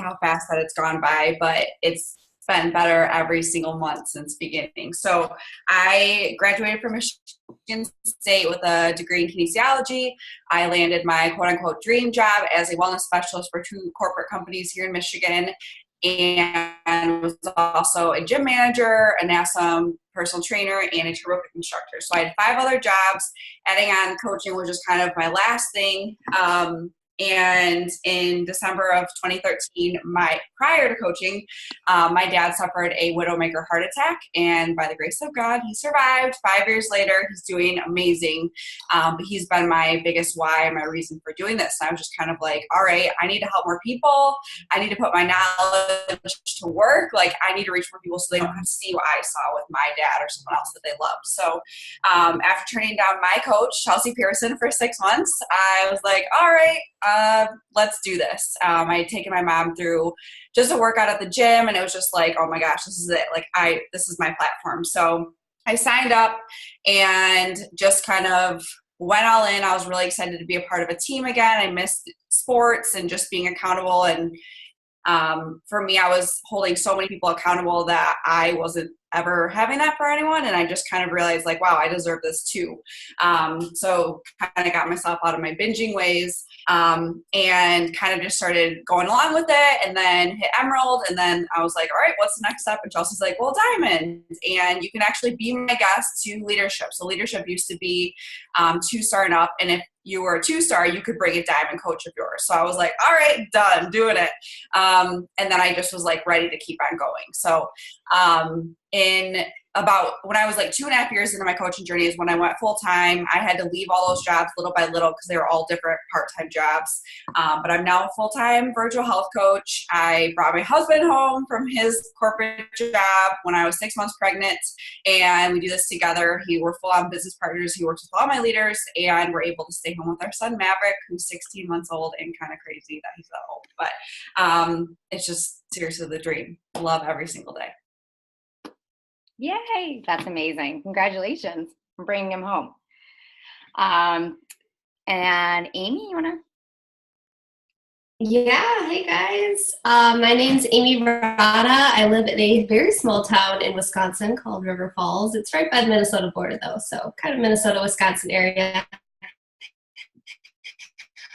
how fast that it's gone by, but it's been better every single month since beginning. So I graduated from Michigan State with a degree in kinesiology. I landed my quote unquote dream job as a wellness specialist for two corporate companies here in Michigan, and was also a gym manager, an awesome personal trainer, and a aerobic instructor. So I had 5 other jobs. Adding on coaching was just kind of my last thing. And in December of 2013, prior to coaching, my dad suffered a widowmaker heart attack, and by the grace of God, he survived. 5 years later, he's doing amazing. But he's been my biggest why, my reason for doing this. And I was just kind of like, all right, I need to help more people. I need to put my knowledge to work. Like, I need to reach more people so they don't have to see what I saw with my dad or someone else that they loved. So after turning down my coach, Chelsea Pearson, for 6 months, I was like, all right, let's do this. I had taken my mom through just a workout at the gym, and it was just like, oh my gosh, this is it. Like, this is my platform. So I signed up and just kind of went all in. I was really excited to be a part of a team again. I missed sports and just being accountable. And for me, I was holding so many people accountable that I wasn't ever having that for anyone. And I just kind of realized, like, wow, I deserve this too. So kind of got myself out of my binging ways, and kind of just started going along with it, and then hit Emerald. And then I was like, all right, what's the next step? And Chelsea's like, well, Diamond. And you can actually be my guest to leadership. So leadership used to be 2-star and up. And if you were a 2-star, you could bring a diamond coach of yours. So I was like, all right, done, doing it. And then I just was like ready to keep on going. So in about when I was like 2.5 years into my coaching journey is when I went full time. I had to leave all those jobs little by little because they were all different part-time jobs. But I'm now a full-time virtual health coach. I brought my husband home from his corporate job when I was 6 months pregnant, and we do this together. We're full-on business partners. He works with all my leaders, and we're able to stay home with our son Maverick, who's 16 months old, and kind of crazy that he's that old. But it's just seriously the dream. Love every single day. Yay, that's amazing. Congratulations for bringing him home. And Amy, you want to? Yeah, hey guys. My name's Amy Verada. I live in a very small town in Wisconsin called River Falls. It's right by the Minnesota border though, so kind of Minnesota-Wisconsin area.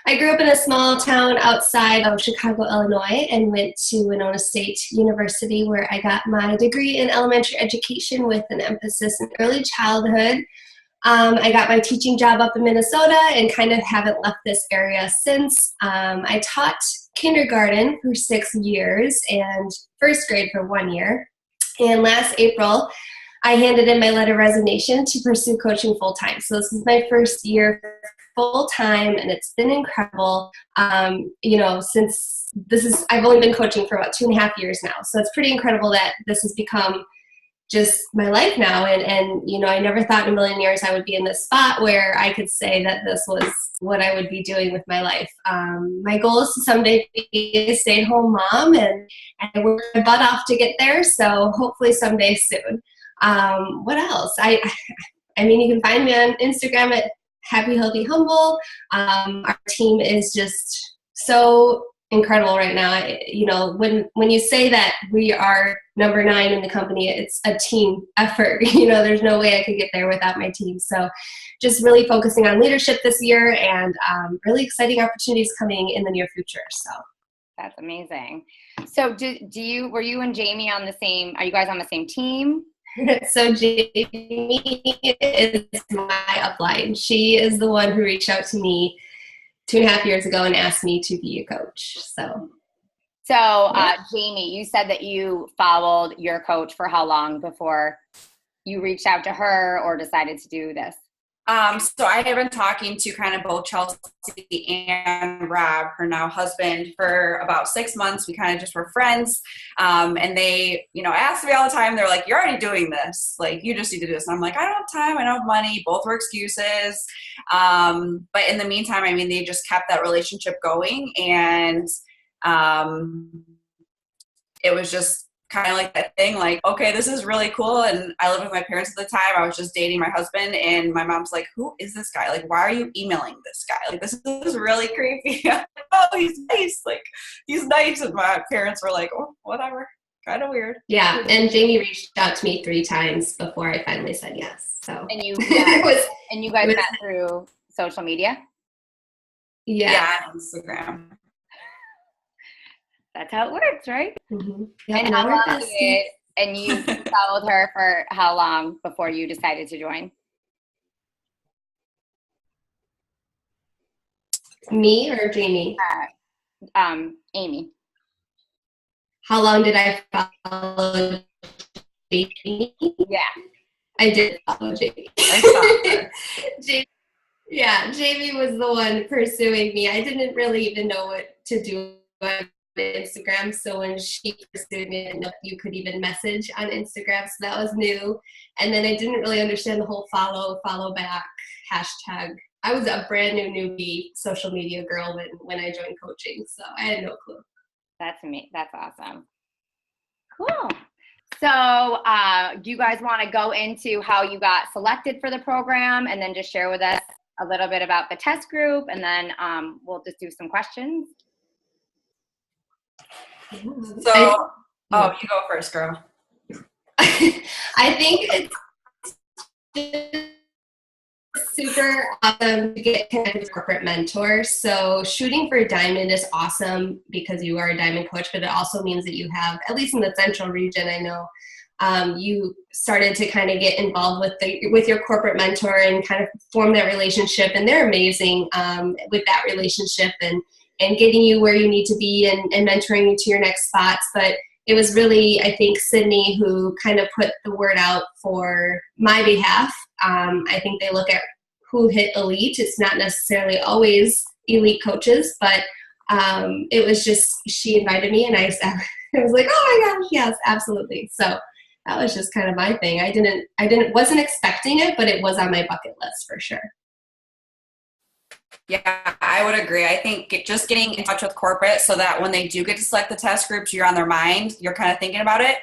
I grew up in a small town outside of Chicago, Illinois, and went to Winona State University, where I got my degree in elementary education with an emphasis in early childhood. I got my teaching job up in Minnesota and kind of haven't left this area since. I taught kindergarten for 6 years and first grade for 1 year. And last April, I handed in my letter of resignation to pursue coaching full-time. So this is my first year full-time, and it's been incredible. Since I've only been coaching for about 2.5 years now. So it's pretty incredible that this has become just my life now. And I never thought in a million years I would be in this spot where I could say that this was what I would be doing with my life. My goal is to someday be a stay-at-home mom, and I work my butt off to get there. So hopefully someday soon. What else? I mean, you can find me on Instagram at Happy, Healthy, Humble. Our team is just so incredible right now. When you say that we are number 9 in the company, it's a team effort. There's no way I could get there without my team. So just really focusing on leadership this year, and really exciting opportunities coming in the near future. So that's amazing. So were you and Jamie are you guys on the same team? So Jamie is my upline. She is the one who reached out to me 2.5 years ago and asked me to be a coach. So Jamie, you said that you followed your coach for how long before you reached out to her or decided to do this? So I have been talking to kind of both Chelsea and Rob, her now husband, for about 6 months. We kind of just were friends. And they, ask me all the time. They're like, you're already doing this. Like, you just need to do this. And I'm like, I don't have time. I don't have money. Both were excuses. But in the meantime, I mean, they just kept that relationship going. And it was just kind of like that thing, like, okay, this is really cool. And I lived with my parents at the time. I was just dating my husband, and my mom's like, who is this guy? Like, why are you emailing this guy? Like, this is really creepy. I'm like, oh, he's nice. Like, he's nice. And my parents were like, oh, whatever. Kind of weird. Yeah, and Jamie reached out to me 3 times before I finally said yes. So And you it guys was, met through social media? yeah. Instagram. That's how it works, right? Mm-hmm. Yep, And now how we're long besties. and you followed her for how long before you decided to join? Me or Jamie? Amy. How long did I follow Jamie? Yeah. I did follow Jamie. I saw her. Jamie was the one pursuing me. I didn't really even know what to do on Instagram, so when she pursued me, I didn't know if you could even message on Instagram, so that was new. And then I didn't really understand the whole follow back hashtag. I was a brand new newbie social media girl when I joined coaching, so I had no clue. That's me. That's awesome. Cool. So do you guys want to go into how you got selected for the program, and then just share with us a little bit about the test group, and then we'll just do some questions? So, you go first, girl. I think it's super awesome to get connected with corporate mentors. So shooting for a diamond is awesome because you are a diamond coach, but it also means that you have, at least in the central region, I know, you started to kind of get involved with your corporate mentor and kind of form that relationship. And they're amazing with that relationship and getting you where you need to be and mentoring you to your next spots. But it was really, I think, Sydney who kind of put the word out for my behalf. I think they look at who hit elite. It's not necessarily always elite coaches, but it was just, she invited me and I was like, oh my gosh, yes, absolutely. So that was just kind of my thing. I wasn't expecting it, but it was on my bucket list for sure. Yeah, I would agree. I think just getting in touch with corporate so that when they do get to select the test groups, you're on their mind, you're kind of thinking about it.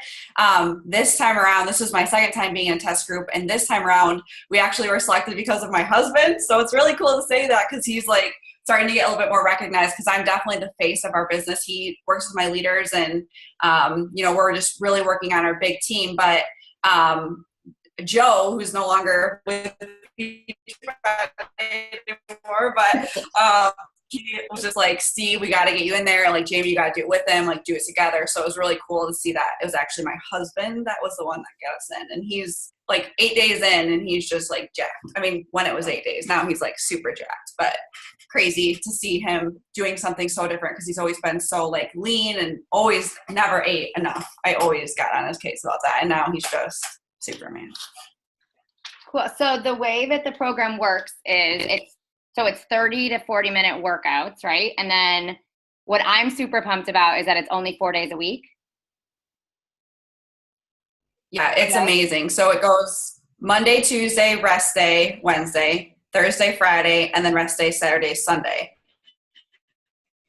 This time around, this was my second time being in a test group, and this time around, we actually were selected because of my husband. So it's really cool to say that because he's like starting to get a little bit more recognized because I'm definitely the face of our business. He works with my leaders, and we're just really working on our big team. But Joe, who's no longer with anymore, but he was just like, Steve, we got to get you in there. Like, Jamie, you got to do it with them, like do it together. So it was really cool to see that. It was actually my husband that was the one that got us in, and he's like 8 days in and he's just like jacked. I mean, when it was 8 days, now he's like super jacked, but crazy to see him doing something so different because he's always been so like lean and always never ate enough. I always got on his case about that, and now he's just Superman. Cool. So the way that the program works is it's 30 to 40 minute workouts, right? And then what I'm super pumped about is that it's only 4 days a week. Yeah, it's amazing. So it goes Monday, Tuesday, rest day, Wednesday, Thursday, Friday, and then rest day, Saturday, Sunday.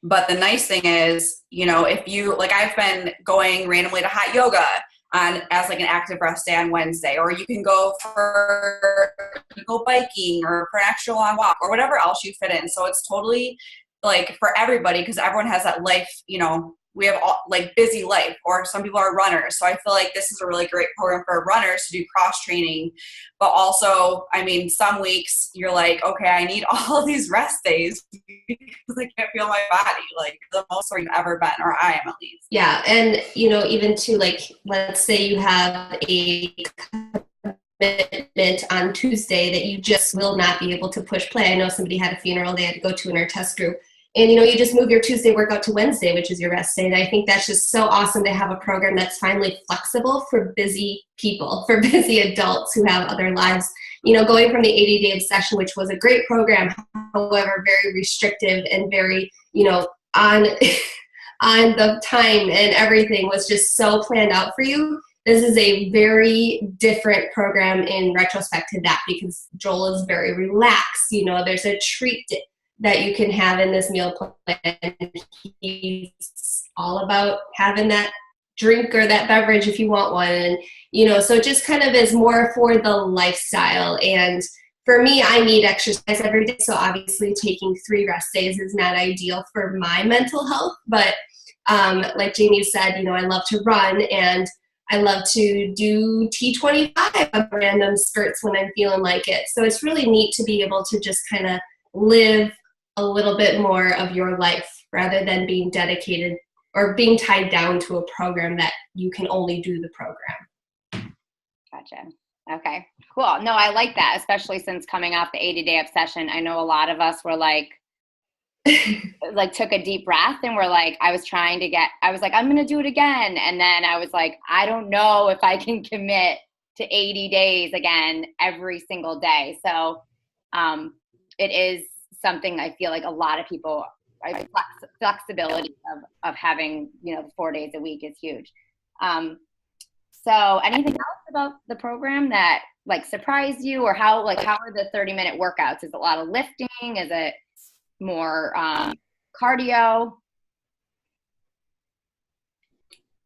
But the nice thing is, if you, like, I've been going randomly to hot yoga as like an active rest day on Wednesday, or you can go biking or for an extra long walk or whatever else you fit in. So it's totally like for everybody because everyone has that life, we have all, like busy life, or some people are runners. So I feel like this is a really great program for runners to do cross training. But also, I mean, some weeks you're like, okay, I need all these rest days because I can't feel my body, like the most where you've ever been, or I am at least. Yeah. And, even to like, let's say you have a commitment on Tuesday that you just will not be able to push play. I know somebody had a funeral they had to go to in our test group. And, you just move your Tuesday workout to Wednesday, which is your rest day. And I think that's just so awesome to have a program that's finally flexible for busy people, for busy adults who have other lives. Going from the 80-day obsession, which was a great program, however, very restrictive and very, on the time and everything was just so planned out for you. This is a very different program in retrospect to that because Joel is very relaxed. There's a treat that you can have in this meal plan. He's all about having that drink or that beverage if you want one. And, you know, so it just kind of is more for the lifestyle. And for me, I need exercise every day. So obviously taking 3 rest days is not ideal for my mental health. But like Jamie said, you know, I love to run and I love to do T25 on random skirts when I'm feeling like it. So it's really neat to be able to just kind of live a little bit more of your life rather than being dedicated or being tied down to a program that you can only do the program. Gotcha. Okay, cool. No, I like that, especially since coming off the 80-day obsession. I know a lot of us were like took a deep breath and we're like, I was like, I'm going to do it again. And then I was like, I don't know if I can commit to 80 days again every single day. So it is something I feel like a lot of people, flexibility of having, you know, 4 days a week is huge. So anything else about the program that like surprised you, or how are the 30-minute workouts? Is it a lot of lifting? Is it more cardio?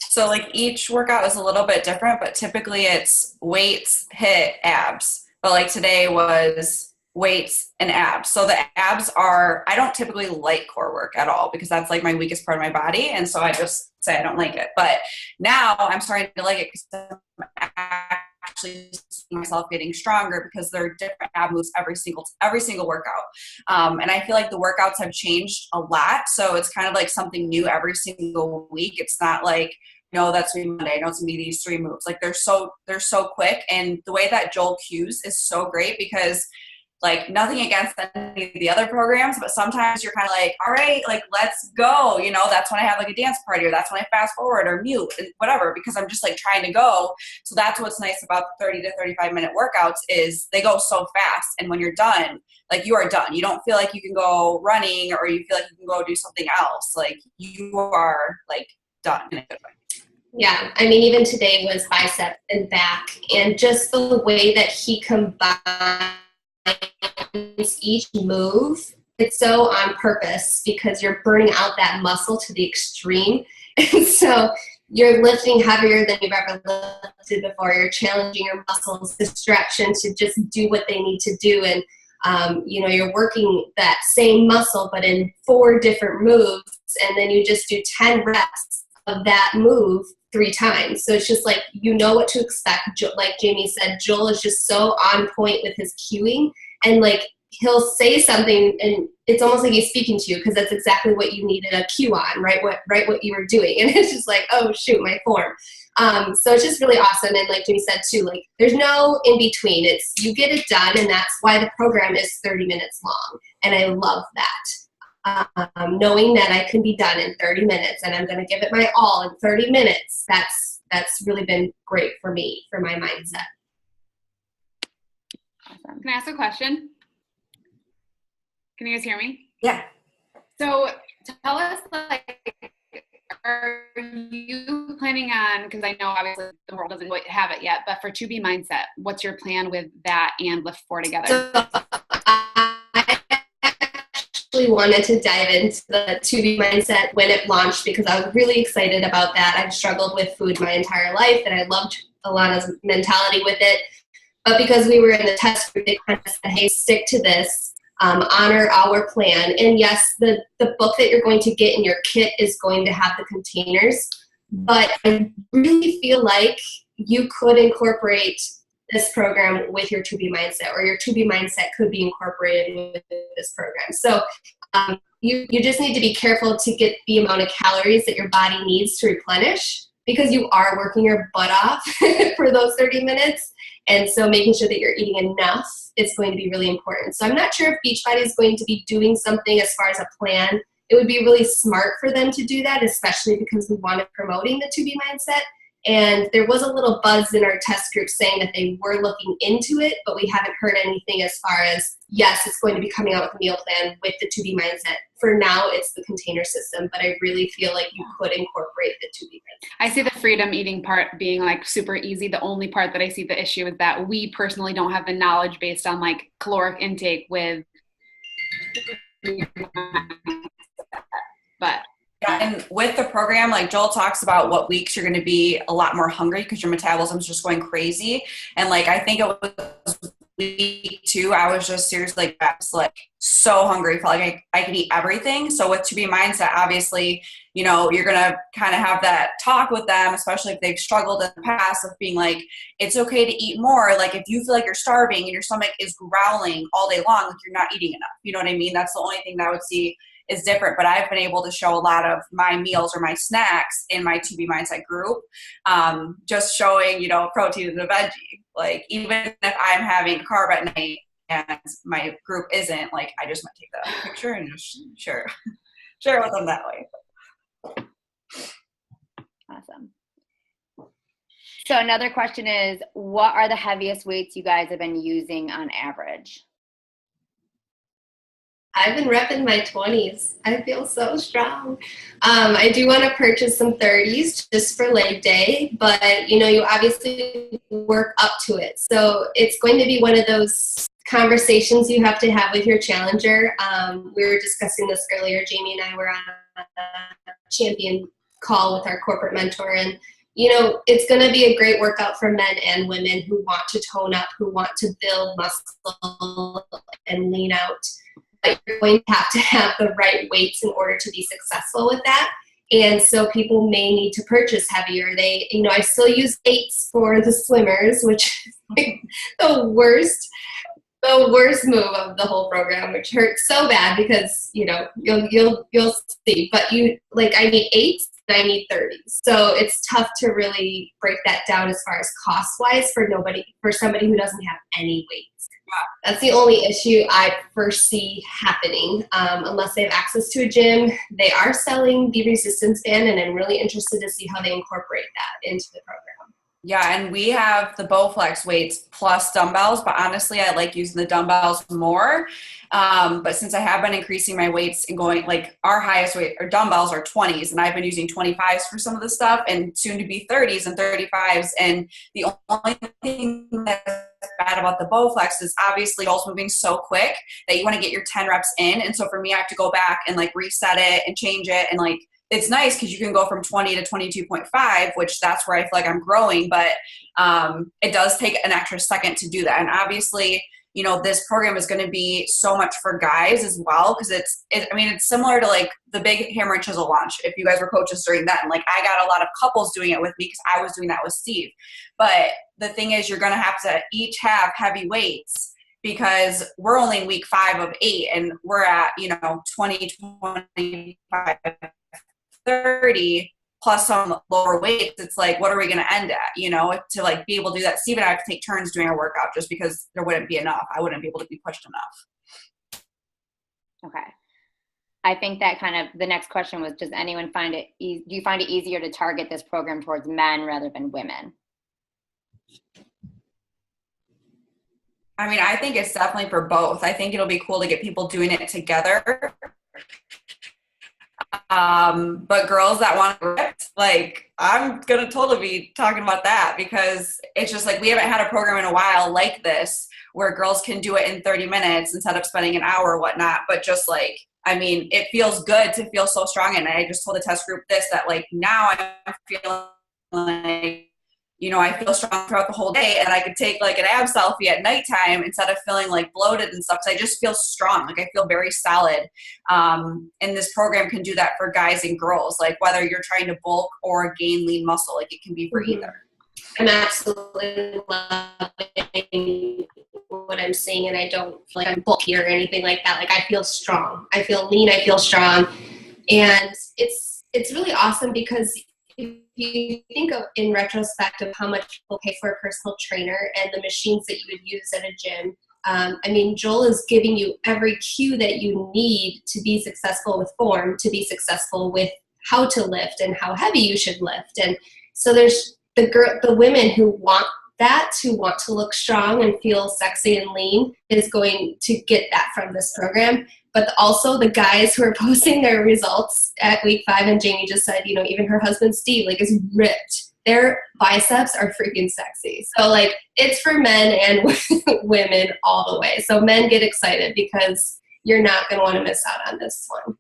So like each workout is a little bit different, but typically it's weights, hit, abs. But like today was weights and abs. So the abs I don't typically like core work at all because that's like my weakest part of my body. And so I just say I don't like it. But now I'm starting to like it because I'm actually seeing myself getting stronger because there are different ab moves every single workout. And I feel like the workouts have changed a lot. So it's kind of like something new every single week. It's not like, no, that's me Monday. I know it's gonna be these 3 moves. Like they're so quick. And the way that Joel cues is so great because like nothing against any of the other programs, but sometimes you're kind of like, all right, like let's go. You know, that's when I have like a dance party, or that's when I fast forward or mute, whatever, because I'm just like trying to go. So that's what's nice about the 30 to 35-minute workouts is they go so fast. And when you're done, like you are done. You don't feel like you can go running or you feel like you can go do something else. Like you are like done in a good way. Yeah, I mean, even today was bicep and back, and just the way that he combines each move, it's so on purpose because you're burning out that muscle to the extreme. And so you're lifting heavier than you've ever lifted before. You're challenging your muscles to stretch and to just do what they need to do. And, you know, you're working that same muscle, but in 4 different moves. And then you just do 10 reps of that move 3 times. So it's just like, you know what to expect. Like Jamie said, Joel is just so on point with his cueing, and like he'll say something and it's almost like he's speaking to you because that's exactly what you needed a cue on, right? What you were doing. And it's just like, oh shoot, my form. So it's just really awesome. And like Jamie said too, like there's no in between. It's you get it done, and that's why the program is 30 minutes long. And I love that. Knowing that I can be done in 30 minutes and I'm going to give it my all in 30 minutes, that's really been great for me, for my mindset. Awesome. Can I ask a question? Can you guys hear me? Yeah. So tell us, like, are you planning on, because I know obviously the world doesn't quite have it yet, but for 2B Mindset, what's your plan with that and LiiFT4 together? So I actually wanted to dive into the 2B Mindset when it launched because I was really excited about that. I've struggled with food my entire life, and I loved Alana's mentality with it. But because we were in the test group, they kind of said, hey, stick to this, honor our plan. And yes, the book that you're going to get in your kit is going to have the containers. But I really feel like you could incorporate this program with your 2B Mindset, or your 2B Mindset could be incorporated with this program. So you just need to be careful to get the amount of calories that your body needs to replenish, because you are working your butt off for those 30 minutes. And so making sure that you're eating enough is going to be really important. So I'm not sure if Beachbody is going to be doing something as far as a plan. It would be really smart for them to do that, especially because we wanted promoting the 2B Mindset. And there was a little buzz in our test group saying that they were looking into it, but we haven't heard anything as far as, yes, it's going to be coming out with a meal plan with the 2B Mindset. For now, it's the container system, but I really feel like you could incorporate the 2B Mindset. I see the freedom eating part being like super easy. The only part that I see the issue is that we personally don't have the knowledge based on like caloric intake with, but Yeah, and with the program, like Joel talks about what weeks you're going to be a lot more hungry because your metabolism's just going crazy. And like, I think it was week 2, I was just seriously like so hungry. Felt like I could eat everything. So with To Be Mindset, obviously, you know, you're going to kind of have that talk with them, especially if they've struggled in the past of being like, it's okay to eat more. Like if you feel like you're starving and your stomach is growling all day long, like you're not eating enough. You know what I mean? That's the only thing that I would see is different, but I've been able to show a lot of my meals or my snacks in my To Be Mindset group, just showing, you know, protein and a veggie. Like even if I'm having a carb at night and my group isn't, like I just might take that picture and just share it with them that way. Awesome. So another question is, what are the heaviest weights you guys have been using on average? I've been repping my 20s. I feel so strong. I do want to purchase some 30s just for leg day, but you know, you obviously work up to it. So it's going to be one of those conversations you have to have with your challenger. We were discussing this earlier. Jamie and I were on a champion call with our corporate mentor, and you know, it's going to be a great workout for men and women who want to tone up, who want to build muscle and lean out. But you're going to have the right weights in order to be successful with that. And so people may need to purchase heavier. You know, I still use 8s for the swimmers, which is like the worst move of the whole program, which hurts so bad because, you know, you'll see. But I need 8s and I need 30s. So it's tough to really break that down as far as cost-wise for somebody who doesn't have any weights. That's the only issue I foresee happening, unless they have access to a gym. They are selling the resistance band, and I'm really interested to see how they incorporate that into the program. Yeah, and we have the Bowflex weights plus dumbbells, but honestly, I like using the dumbbells more. But since I have been increasing my weights and going, like our highest weight or dumbbells are 20s, and I've been using 25s for some of the stuff, and soon to be 30s and 35s. And the only thing that's bad about the Bowflex is obviously also moving so quick that you want to get your 10 reps in. And so for me, I have to go back and like reset it and change it, and like it's nice because you can go from 20 to 22.5, which that's where I feel like I'm growing, but it does take an extra second to do that. And obviously, you know, this program is going to be so much for guys as well, because it's similar to like the big hammer and chisel launch. If you guys were coaches during that, and like I got a lot of couples doing it with me because I was doing that with Steve. But the thing is, you're going to have to each have heavy weights, because we're only in week 5 of 8 and we're at, you know, 20, 25, 30 plus some lower weights. It's like, what are we going to end at, you know, to like be able to do that. Steve and I have to take turns doing our workout just because there wouldn't be enough. I wouldn't be able to be pushed enough. Okay. I think that kind of the next question was, does anyone find it, do you find it easier to target this program towards men rather than women? I mean, I think it's definitely for both. I think it'll be cool to get people doing it together. But girls that want to rip, like I'm going to totally be talking about that, because it's just like we haven't had a program in a while like this where girls can do it in 30 minutes instead of spending an hour or whatnot. But just like, I mean, it feels good to feel so strong. And I just told the test group this, that like now I'm feeling like, you know, I feel strong throughout the whole day, and I could take like an ab selfie at nighttime instead of feeling like bloated and stuff. Because I just feel strong. Like I feel very solid. And this program can do that for guys and girls, like whether you're trying to bulk or gain lean muscle, like it can be for either. I'm absolutely loving what I'm seeing, and I don't feel like I'm bulky or anything like that. Like I feel strong. I feel lean. I feel strong. And it's really awesome, because if you think of in retrospect of how much people pay for a personal trainer and the machines that you would use at a gym, I mean, Joel is giving you every cue that you need to be successful with form, to be successful with how to lift and how heavy you should lift. And so there's the women who want that, who want to look strong and feel sexy and lean, is going to get that from this program. But also the guys who are posting their results at week 5, and Jamie just said, you know, even her husband Steve, like, is ripped. Their biceps are freaking sexy. So like it's for men and women all the way. So men, get excited, because you're not going to want to miss out on this one.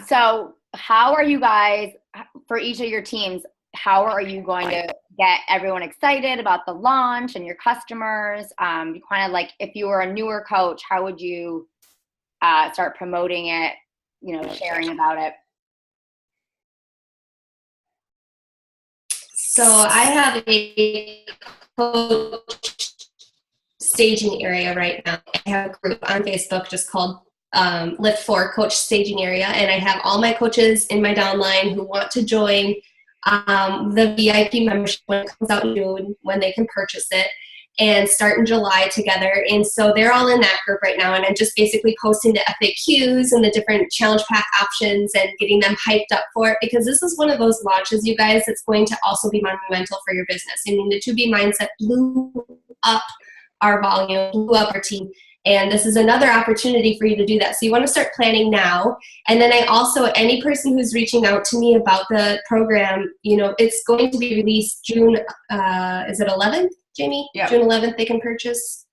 So how are you guys, for each of your teams, how are you going to get everyone excited about the launch and your customers? You kind of like, if you were a newer coach, how would you start promoting it, sharing about it? So I have a coach staging area right now. I have a group on Facebook just called LiiFT4 Coach Staging Area, and I have all my coaches in my downline who want to join the VIP membership when it comes out in June, when they can purchase it, and start in July together. And so they're all in that group right now, and I'm just basically posting the FAQs and the different challenge pack options and getting them hyped up for it, because this is one of those launches, you guys, that's going to also be monumental for your business. I mean, the 2B Mindset blew up our volume, blew up our team. And this is another opportunity for you to do that. So you want to start planning now. And then I also, any person who's reaching out to me about the program, it's going to be released June, is it 11th, Jamie? Yep. June 11th, they can purchase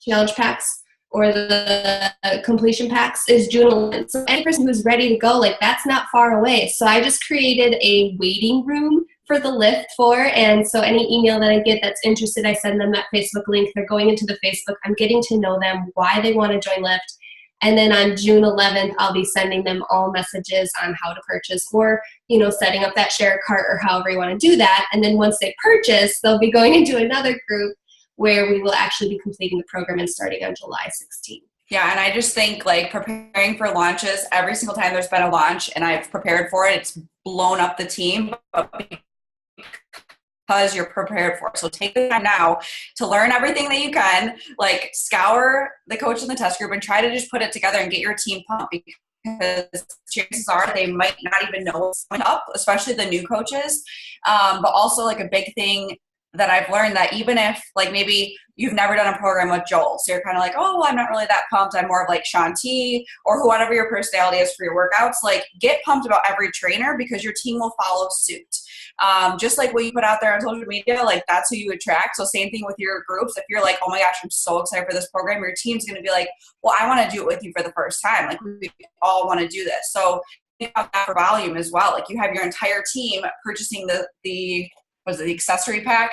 challenge packs, or the completion packs is June 11th. So any person who's ready to go, that's not far away. So I just created a waiting room for the LiiFT4, and so any email that I get that's interested, I send them that Facebook link. They're going into the Facebook. I'm getting to know them, why they want to join LiiFT, and then on June 11th, I'll be sending them all messages on how to purchase, or setting up that share cart, or however you want to do that. And then once they purchase, they'll be going into another group where we will actually be completing the program and starting on July 16th. Yeah, and I just think preparing for launches, every single time there's been a launch and I've prepared for it, it's blown up the team, but because you're prepared for it. So take the time now to learn everything that you can, scour the coach and the test group and try to just put it together and get your team pumped, because chances are they might not even know what's coming up, especially the new coaches. But also a big thing that I've learned, that even if maybe you've never done a program with Joel, so you're kind of oh, well, I'm not really that pumped, I'm more of Shanti, or whatever your personality is for your workouts, get pumped about every trainer, because your team will follow suit. Just like what you put out there on social media, that's who you attract. So same thing with your groups. If you're oh my gosh, I'm so excited for this program, your team's going to be well, I want to do it with you for the first time. We all want to do this. So think about that for volume as well. You have your entire team purchasing the accessory pack.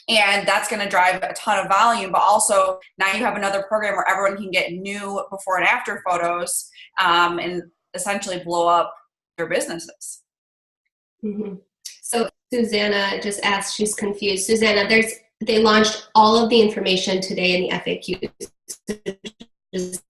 And that's going to drive a ton of volume, but also now you have another program where everyone can get new before and after photos, and essentially blow up their businesses. Mm-hmm. So Susanna just asked, she's confused. Susanna, they launched all of the information today in the FAQs. Just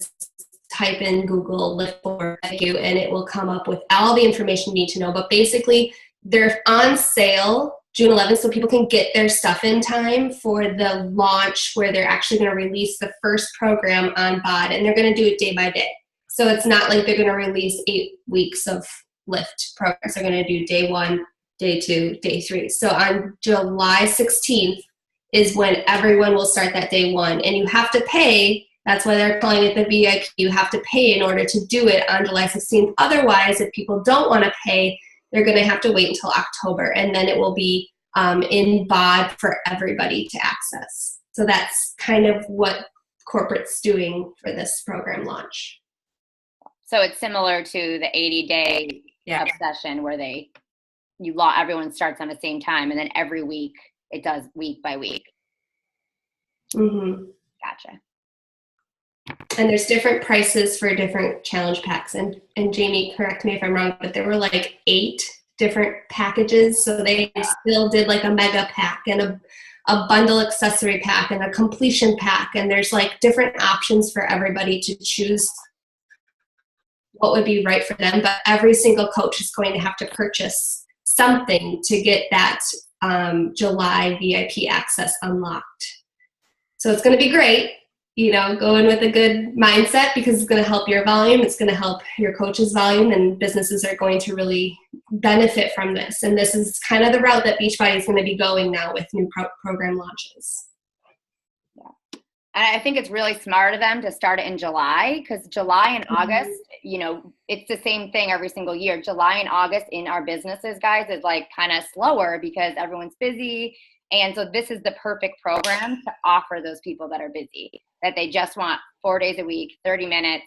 type in Google LiiFT4 FAQ and it will come up with all the information you need to know. But basically, they're on sale June 11th, so people can get their stuff in time for the launch, where they're actually going to release the first program on BOD, and they're going to do it day by day. So it's not like they're going to release 8 weeks of LiiFT programs. They're going to do day 1, day 2, day 3. So on July 16th is when everyone will start that day 1, and you have to pay. That's why they're calling it the VIP. You have to pay in order to do it on July 16th. Otherwise, if people don't want to pay, they're going to have to wait until October, and then it will be in BOD for everybody to access. So that's kind of what corporate's doing for this program launch. So it's similar to the 80-day obsession, where everyone starts on the same time, and then every week it does week by week. Mm-hmm. Gotcha. And there's different prices for different challenge packs. And Jamie, correct me if I'm wrong, but there were 8 different packages. So they still did a mega pack and a bundle accessory pack and a completion pack. And there's different options for everybody to choose what would be right for them. But every single coach is going to have to purchase something to get that July VIP access unlocked. So it's going to be great. Go in with a good mindset, because it's going to help your volume. It's going to help your coach's volume, and businesses are going to really benefit from this. And this is kind of the route that Beachbody is going to be going now with new program launches. Yeah. And I think it's really smart of them to start it in July, because July and August, it's the same thing every single year. July and August in our businesses, guys, is kind of slower because everyone's busy. And so this is the perfect program to offer those people that are busy, that they just want 4 days a week, 30 minutes,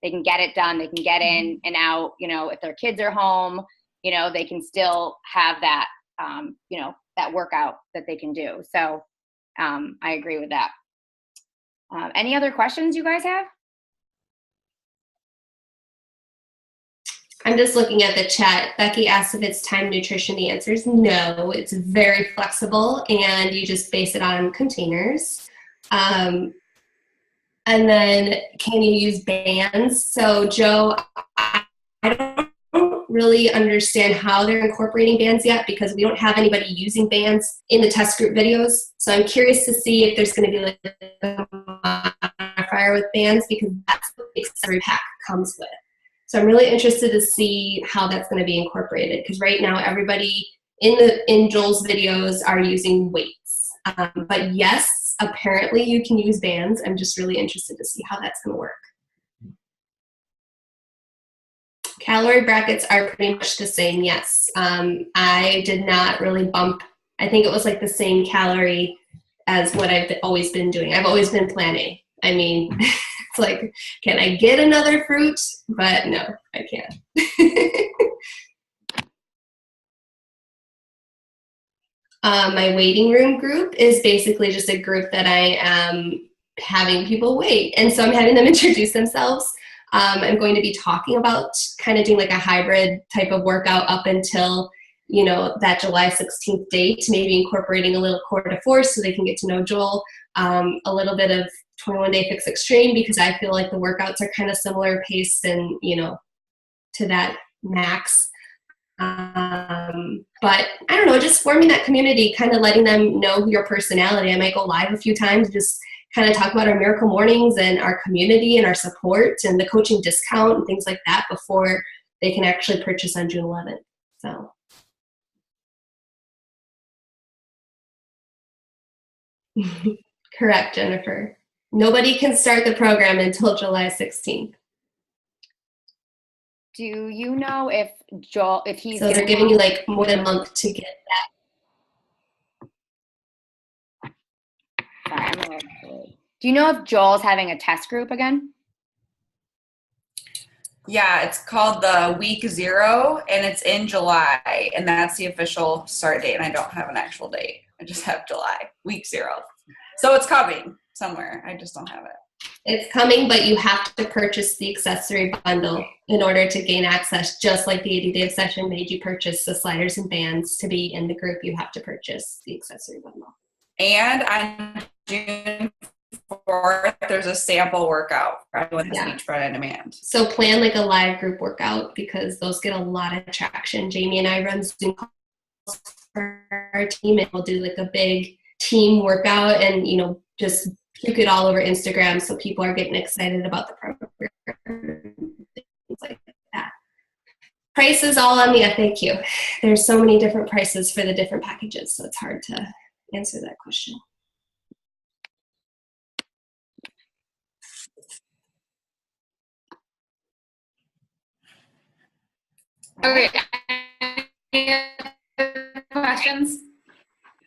they can get it done. They can get in and out, you know, if their kids are home, you know, they can still have that, you know, that workout that they can do. So I agree with that. Any other questions you guys have? I'm just looking at the chat. Becky asked if it's time nutrition. The answer is no. It's very flexible, and you just base it on containers. And then, can you use bands? So, Joe, I don't really understand how they're incorporating bands yet, because we don't have anybody using bands in the test group videos. So I'm curious to see if there's going to be like a modifier with bands, because that's what the accessory pack comes with. So I'm really interested to see how that's going to be incorporated, because right now everybody in Joel's videos are using weights. But yes, apparently you can use bands. I'm just really interested to see how that's going to work. Calorie brackets are pretty much the same, yes. I did not really bump. I think it was like the same calorie as what I've always been doing. I've always been Plan A. I mean, it's like, can I get another fruit? But no, I can't. My waiting room group is basically just a group that I am having people wait. And so I'm having them introduce themselves. I'm going to be talking about kind of doing like a hybrid type of workout up until, you know, that July 16th date, maybe incorporating a little core de force so they can get to know Joel, a little bit of 21 Day Fix Extreme, because I feel like the workouts are kind of similar pace and, you know, to that max. But I don't know, just forming that community, kind of letting them know your personality. I might go live a few times, just kind of talk about our miracle mornings and our community and our support and the coaching discount and things like that before they can actually purchase on June 11th. So. Correct, Jennifer. Nobody can start the program until July 16th. Do you know if Joel, if he's so they're giving you like more than a month to get that. Sorry, I'm a little... Do you know if Joel's having a test group again? Yeah, it's called the Week 0, and it's in July, and that's the official start date, and I don't have an actual date. I just have July, Week 0. So it's coming somewhere. I just don't have it. It's coming, but you have to purchase the accessory bundle in order to gain access, just like the 80-day session made you purchase the sliders and bands. To be in the group, you have to purchase the accessory bundle. And on June 4th, there's a sample workout for everyone who's beachfront on demand. So plan like a live group workout, because those get a lot of traction. Jamie and I run Zoom calls for our team, and we'll do like a big team workout and, you know, just puke it all over Instagram, so people are getting excited about the program, things like that. Price is all on the FAQ. There's so many different prices for the different packages, so it's hard to answer that question. Okay. Any other questions?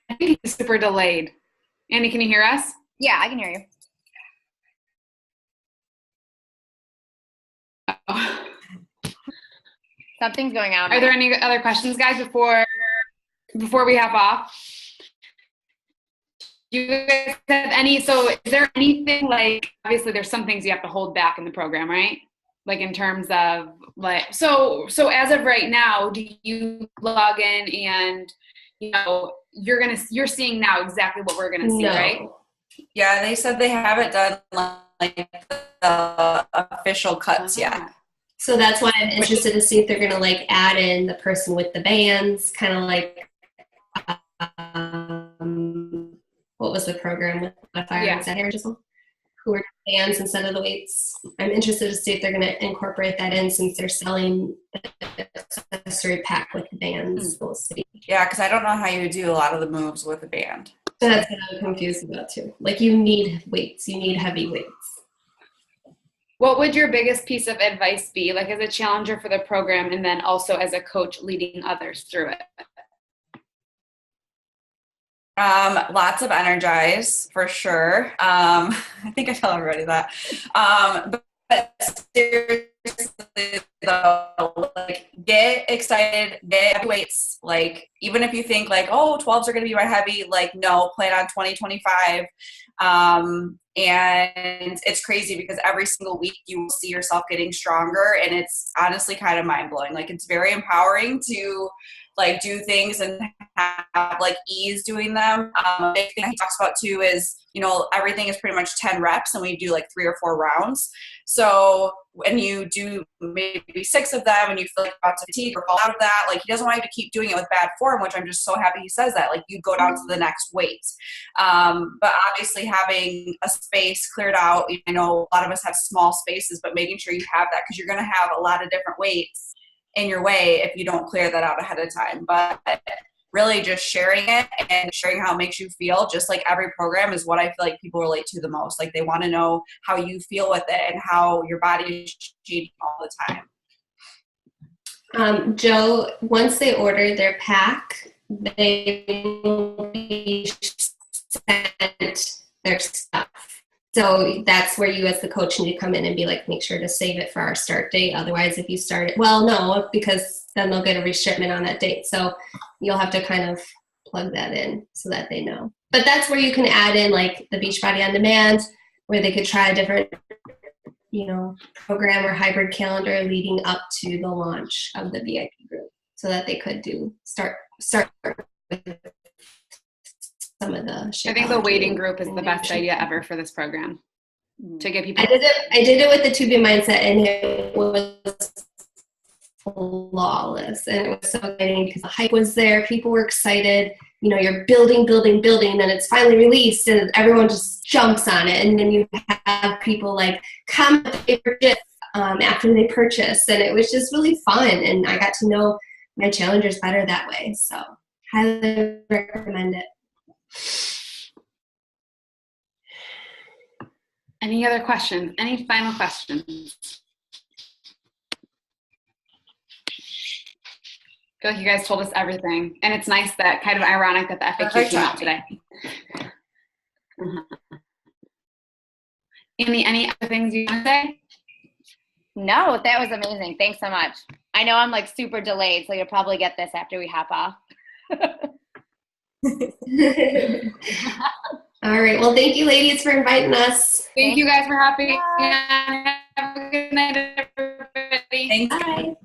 I think he's super delayed. Annie, can you hear us? Yeah, I can hear you. Oh. Something's going on. Are there any other questions, guys, before we hop off? You guys have any, so is there anything, like, obviously there's some things you have to hold back in the program, right? Like in terms of like, so as of right now, do you log in and, you know, you're seeing now exactly what we're going to see, right? Yeah, they said they haven't done like the official cuts yet. So that's why I'm interested to see if they're going to like add in the person with the bands, kind of like, what was the program with modifiers at Arizona? Who are bands instead of the weights. I'm interested to see if they're going to incorporate that in, since they're selling the accessory pack with the bands. We'll see. Yeah, because I don't know how you do a lot of the moves with a band. That's what I'm confused about too. Like, you need weights. You need heavy weights. What would your biggest piece of advice be, like as a challenger for the program and then also as a coach leading others through it? Lots of energize for sure. I think I tell everybody that. But seriously though, like, get excited, get heavy weights. Like, even if you think like, oh, 12s are going to be my heavy, like, no, plan on 20, 25. And it's crazy because every single week you will see yourself getting stronger, and it's honestly kind of mind blowing. Like, it's very empowering to like do things and have like ease doing them. A big thing he talks about too is, you know, everything is pretty much 10 reps and we do like 3 or 4 rounds. So when you do maybe 6 of them and you feel like about to fatigue or fall out of that, like, he doesn't want you to keep doing it with bad form, which I'm just so happy he says that. Like, you go down to the next weight. But obviously having a space cleared out, you know, a lot of us have small spaces, but making sure you have that, because you're going to have a lot of different weights in your way if you don't clear that out ahead of time. But really just sharing it and sharing how it makes you feel, just like every program, is what I feel like people relate to the most. Like, they want to know how you feel with it and how your body is changing all the time. Joe, once they order their pack, they will be sent their stuff. So that's where you as the coach need to come in and be like, make sure to save it for our start date. Otherwise, if you start it, well, no, because then they'll get a reshipment on that date. So you'll have to kind of plug that in so that they know. But that's where you can add in like the Beachbody On Demand, where they could try a different, you know, program or hybrid calendar leading up to the launch of the VIP group, so that they could start with some of the I think the waiting group is the best idea ever for this program, to get people. I did it with the 2B mindset, and it was flawless, and it was so exciting because the hype was there, people were excited, you know, you're building, and it's finally released and everyone just jumps on it, and then you have people like comment after they purchase, and it was just really fun, and I got to know my challengers better that way. So highly recommend it. Any other questions? Any final questions? I feel like you guys told us everything, and it's nice that, kind of ironic that the FAQ came out today. Amy, any other things you want to say? No, that was amazing. Thanks so much. I know I'm like super delayed, so you'll probably get this after we hop off. All right. Well, thank you, ladies, for inviting us. Thank you guys for having me. Have a good night, everybody. Thanks. Bye.